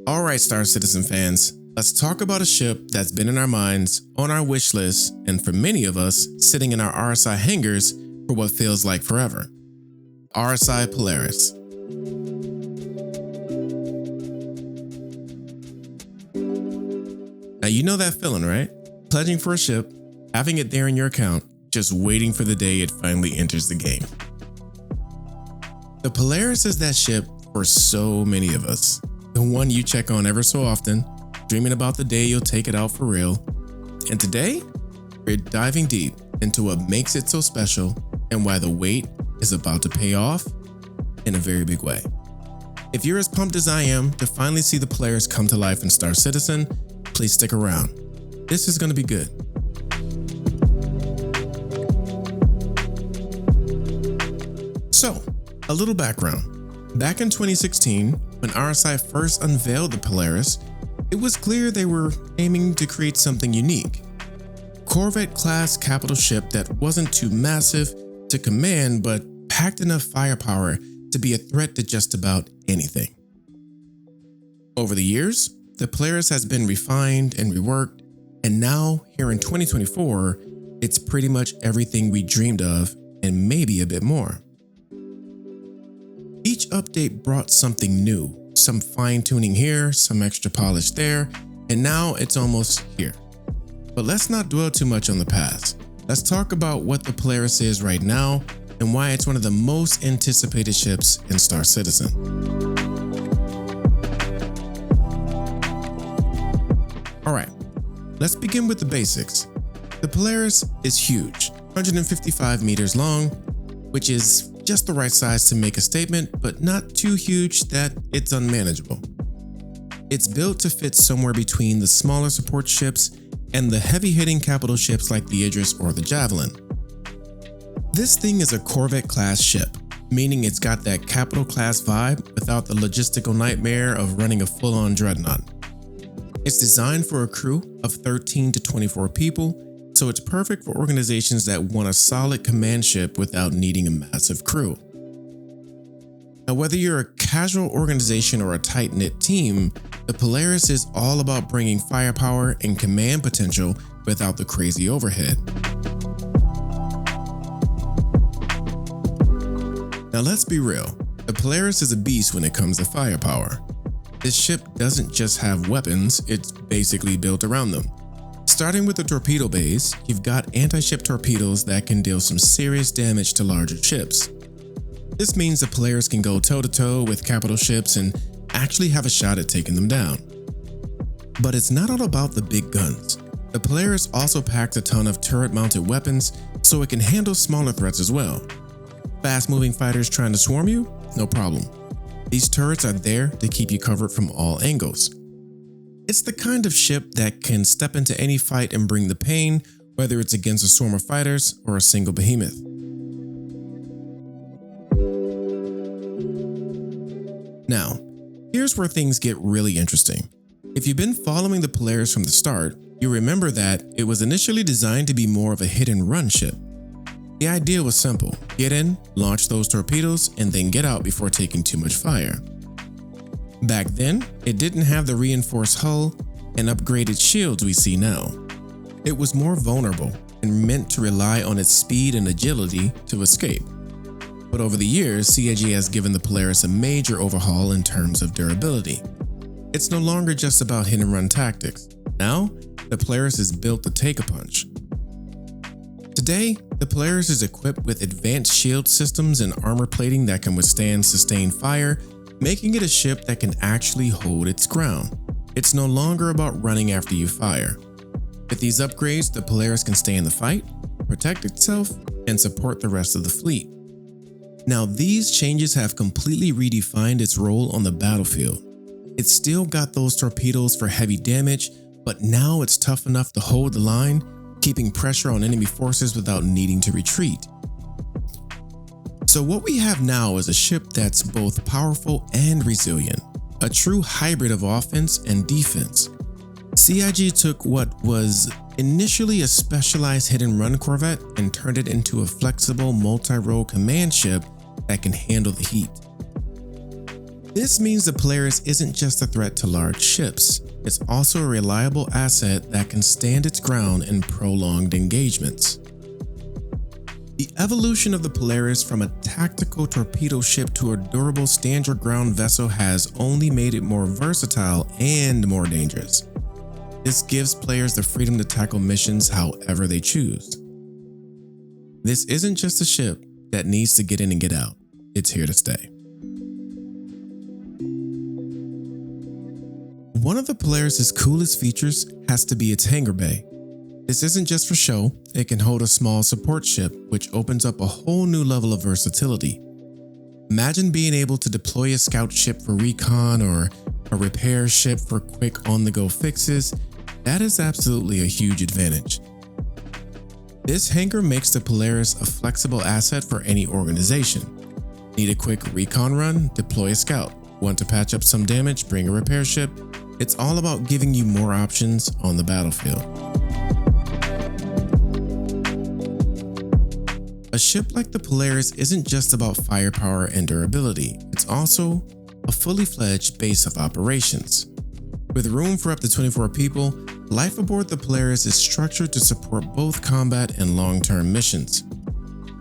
Alright, Star Citizen fans, let's talk about a ship that's been in our minds, on our wish list, and for many of us, sitting in our RSI hangars for what feels like forever. RSI Polaris. Now you know that feeling, right? Pledging for a ship, having it there in your account, just waiting for the day it finally enters the game. The Polaris is that ship for so many of us. The one you check on ever so often, dreaming about the day you'll take it out for real. And today, we're diving deep into what makes it so special and why the wait is about to pay off in a very big way. If you're as pumped as I am to finally see the Polaris come to life in Star Citizen, please stick around. This is going to be good. So, a little background. Back in 2016, when RSI first unveiled the Polaris, it was clear they were aiming to create something unique. Corvette-class capital ship that wasn't too massive to command but packed enough firepower to be a threat to just about anything. Over the years, the Polaris has been refined and reworked, and now, here in 2024, it's pretty much everything we dreamed of and maybe a bit more. Each update brought something new, some fine-tuning here, some extra polish there, and now it's almost here. But let's not dwell too much on the past. Let's talk about what the Polaris is right now and why it's one of the most anticipated ships in Star Citizen. Alright, let's begin with the basics. The Polaris is huge, 155 meters long, which is just the right size to make a statement, but not too huge that it's unmanageable. It's built to fit somewhere between the smaller support ships and the heavy-hitting capital ships like the Idris or the Javelin. This thing is a Corvette-class ship, meaning it's got that capital-class vibe without the logistical nightmare of running a full-on dreadnought. It's designed for a crew of 13 to 24 people, so it's perfect for organizations that want a solid command ship without needing a massive crew. Now, whether you're a casual organization or a tight-knit team, the Polaris is all about bringing firepower and command potential without the crazy overhead. Now let's be real, the Polaris is a beast when it comes to firepower. This ship doesn't just have weapons, it's basically built around them. Starting with the torpedo bays, you've got anti-ship torpedoes that can deal some serious damage to larger ships. This means the Polaris can go toe-to-toe with capital ships and actually have a shot at taking them down. But it's not all about the big guns. The Polaris also packs a ton of turret-mounted weapons so it can handle smaller threats as well. Fast-moving fighters trying to swarm you? No problem. These turrets are there to keep you covered from all angles. It's the kind of ship that can step into any fight and bring the pain, whether it's against a swarm of fighters or a single behemoth. Now, here's where things get really interesting. If you've been following the Polaris from the start, you remember that it was initially designed to be more of a hit-and-run ship. The idea was simple: get in, launch those torpedoes, and then get out before taking too much fire. Back then, it didn't have the reinforced hull and upgraded shields we see now. It was more vulnerable and meant to rely on its speed and agility to escape. But over the years, CIG has given the Polaris a major overhaul in terms of durability. It's no longer just about hit-and-run tactics. Now, the Polaris is built to take a punch. Today, the Polaris is equipped with advanced shield systems and armor plating that can withstand sustained fire, making it a ship that can actually hold its ground. It's no longer about running after you fire. With these upgrades, the Polaris can stay in the fight, protect itself, and support the rest of the fleet. Now, these changes have completely redefined its role on the battlefield. It's still got those torpedoes for heavy damage, but now it's tough enough to hold the line, keeping pressure on enemy forces without needing to retreat. So what we have now is a ship that's both powerful and resilient, a true hybrid of offense and defense. CIG took what was initially a specialized hit-and-run corvette and turned it into a flexible multi-role command ship that can handle the heat. This means the Polaris isn't just a threat to large ships, it's also a reliable asset that can stand its ground in prolonged engagements. The evolution of the Polaris from a tactical torpedo ship to a durable stand-your-ground vessel has only made it more versatile and more dangerous. This gives players the freedom to tackle missions however they choose. This isn't just a ship that needs to get in and get out, it's here to stay. One of the Polaris' coolest features has to be its hangar bay. This isn't just for show, it can hold a small support ship, which opens up a whole new level of versatility. Imagine being able to deploy a scout ship for recon or a repair ship for quick on-the-go fixes. That is absolutely a huge advantage. This hangar makes the Polaris a flexible asset for any organization. Need a quick recon run? Deploy a scout. Want to patch up some damage? Bring a repair ship. It's all about giving you more options on the battlefield. A ship like the Polaris isn't just about firepower and durability, it's also a fully fledged base of operations. With room for up to 24 people, life aboard the Polaris is structured to support both combat and long-term missions.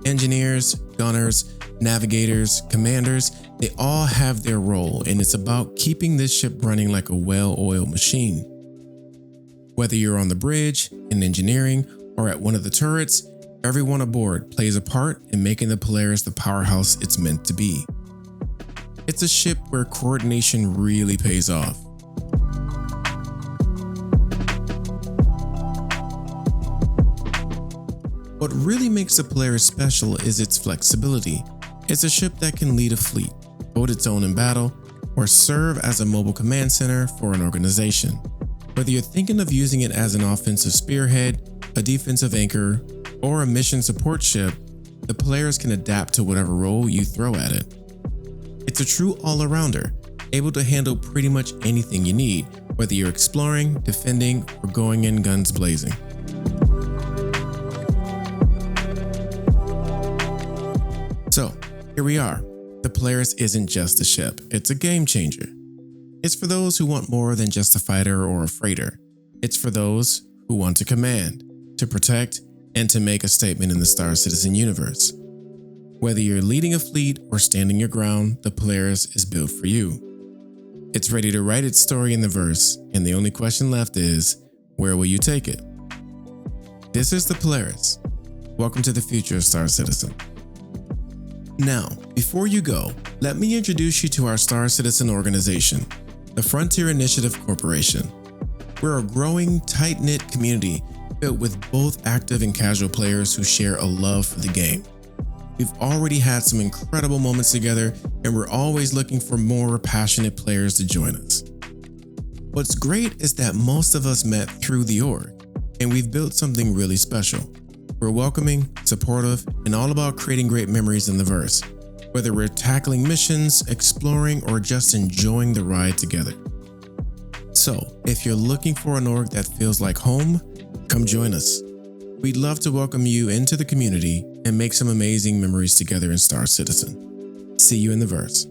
Engineers, gunners, navigators, commanders, they all have their role, and it's about keeping this ship running like a well-oiled machine. Whether you're on the bridge, in engineering, or at one of the turrets, everyone aboard plays a part in making the Polaris the powerhouse it's meant to be. It's a ship where coordination really pays off. What really makes the Polaris special is its flexibility. It's a ship that can lead a fleet, hold its own in battle, or serve as a mobile command center for an organization. Whether you're thinking of using it as an offensive spearhead, a defensive anchor, or a mission support ship, the Polaris can adapt to whatever role you throw at it. It's a true all-arounder, able to handle pretty much anything you need, whether you're exploring, defending, or going in guns blazing. So, here we are. The Polaris isn't just a ship, it's a game changer. It's for those who want more than just a fighter or a freighter. It's for those who want to command, to protect, and to make a statement in the Star Citizen universe. Whether you're leading a fleet or standing your ground, the Polaris is built for you. It's ready to write its story in the verse, and the only question left is, where will you take it? This is the Polaris. Welcome to the future of Star Citizen. Now, before you go, let me introduce you to our Star Citizen organization, the Frontier Initiative Corporation. We're a growing, tight-knit community filled with both active and casual players who share a love for the game. We've already had some incredible moments together, and we're always looking for more passionate players to join us. What's great is that most of us met through the org, and we've built something really special. We're welcoming, supportive, and all about creating great memories in the verse, whether we're tackling missions, exploring, or just enjoying the ride together. So, if you're looking for an org that feels like home, come join us. We'd love to welcome you into the community and make some amazing memories together in Star Citizen. See you in the verse.